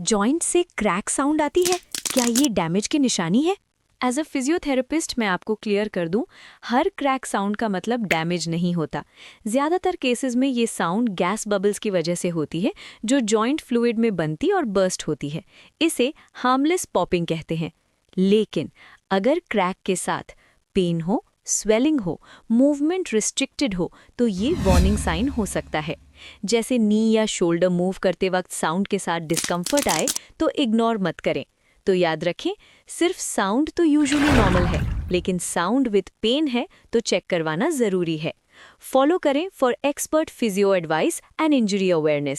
Joint से crack sound आती है, क्या ये डैमेज की निशानी है? एज अ फिजियोथेरेपिस्ट मैं आपको क्लियर कर दूं, हर क्रैक साउंड का मतलब डैमेज नहीं होता। ज़्यादातर केसेस में ये साउंड गैस बबल्स की वजह से होती है, जो जॉइंट फ्लूइड में बनती और बर्स्ट होती है। इसे हार्मलेस पॉपिंग कहते हैं। लेकिन अगर क्रैक के साथ पेन हो, स्वेलिंग हो, मूवमेंट रिस्ट्रिक्टेड हो, तो ये वार्निंग साइन हो सकता है। जैसे नी या शोल्डर मूव करते वक्त साउंड के साथ डिस्कम्फर्ट आए तो इग्नोर मत करें। तो याद रखें, सिर्फ साउंड तो यूजुअली नॉर्मल है, लेकिन साउंड विद पेन है तो चेक करवाना ज़रूरी है। फॉलो करें for expert physio advice and injury awareness.